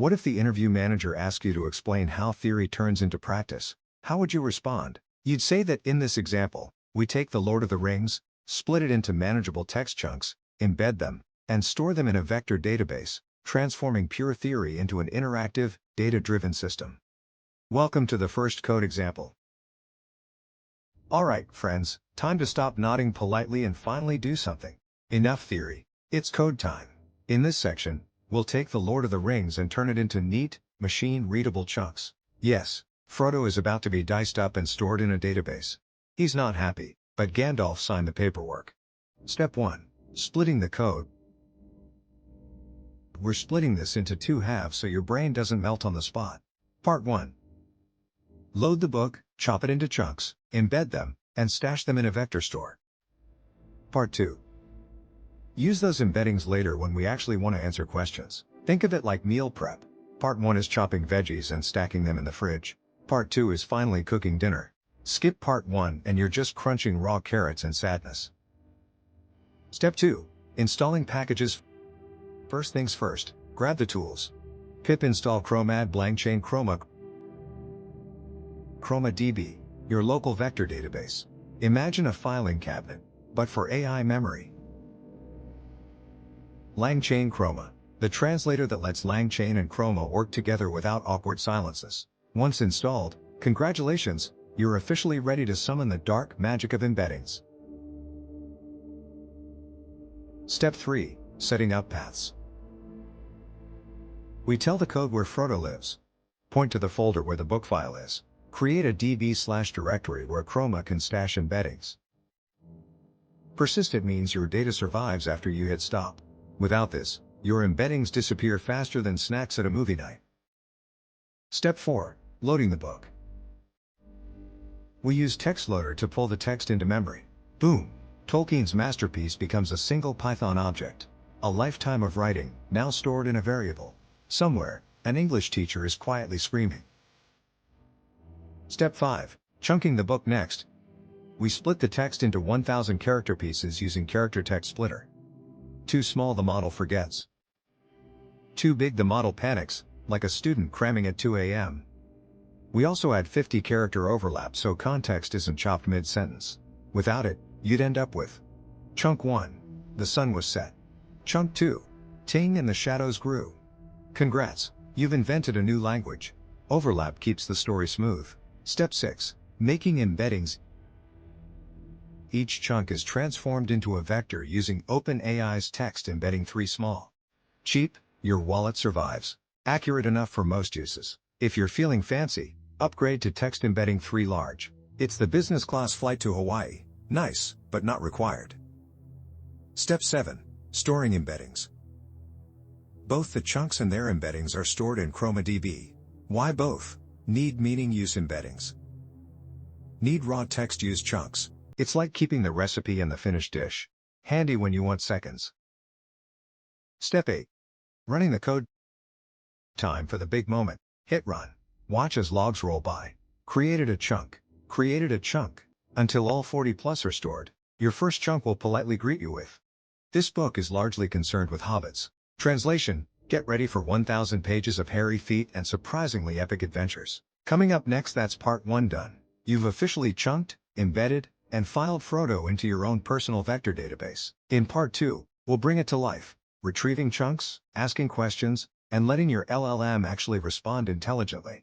What if the interview manager asks you to explain how theory turns into practice? How would you respond? You'd say that in this example, we take the Lord of the Rings, split it into manageable text chunks, embed them, and store them in a vector database, transforming pure theory into an interactive, data-driven system. Welcome to the first code example. Alright, friends, time to stop nodding politely and finally do something. Enough theory. It's code time. In this section, we'll take the Lord of the Rings and turn it into neat, machine-readable chunks. Yes, Frodo is about to be diced up and stored in a database. He's not happy, but Gandalf signed the paperwork. Step 1. Splitting the code. We're splitting this into two halves so your brain doesn't melt on the spot. Part 1. Load the book, chop it into chunks, embed them, and stash them in a vector store. Part 2. Use those embeddings later when we actually want to answer questions. Think of it like meal prep. Part 1 is chopping veggies and stacking them in the fridge. Part 2 is finally cooking dinner. Skip Part 1 and you're just crunching raw carrots and sadness. Step 2. Installing packages. First things first, grab the tools. Pip install Chrome, add LangChain ChromaDB, your local vector database. Imagine a filing cabinet, but for AI memory. LangChain Chroma, the translator that lets LangChain and Chroma work together without awkward silences. Once installed, congratulations, you're officially ready to summon the dark magic of embeddings. Step 3. Setting up paths. We tell the code where Frodo lives. Point to the folder where the book file is. Create a db/directory where Chroma can stash embeddings. Persistent means your data survives after you hit stop. Without this, your embeddings disappear faster than snacks at a movie night. Step 4. Loading the book. We use TextLoader to pull the text into memory. Boom! Tolkien's masterpiece becomes a single Python object. A lifetime of writing, now stored in a variable. Somewhere, an English teacher is quietly screaming. Step 5. Chunking the book next. We split the text into 1,000 character pieces using Character Text Splitter. Too small, the model forgets. Too big, the model panics, like a student cramming at 2 a.m. We also add 50 character overlap so context isn't chopped mid-sentence. Without it, you'd end up with Chunk 1. The sun was set. Chunk 2. Ting and the shadows grew. Congrats, you've invented a new language. Overlap keeps the story smooth. Step 6. Making embeddings. Each chunk is transformed into a vector using OpenAI's text embedding 3 small. Cheap, your wallet survives. Accurate enough for most uses. If you're feeling fancy, upgrade to text embedding 3 large. It's the business class flight to Hawaii. Nice, but not required. Step 7. Storing embeddings. Both the chunks and their embeddings are stored in ChromaDB. Why both? Need meaning use embeddings. Need raw text use chunks. It's like keeping the recipe and the finished dish. Handy when you want seconds. Step 8. Running the code. Time for the big moment. Hit run. Watch as logs roll by. Created a chunk. Created a chunk. Until all 40 plus are stored, your first chunk will politely greet you with. This book is largely concerned with hobbits. Translation: get ready for 1,000 pages of hairy feet and surprisingly epic adventures. Coming up next, that's part 1 done. You've officially chunked, embedded, and filed Frodo into your own personal vector database. In part 2, we'll bring it to life, retrieving chunks, asking questions, and letting your LLM actually respond intelligently.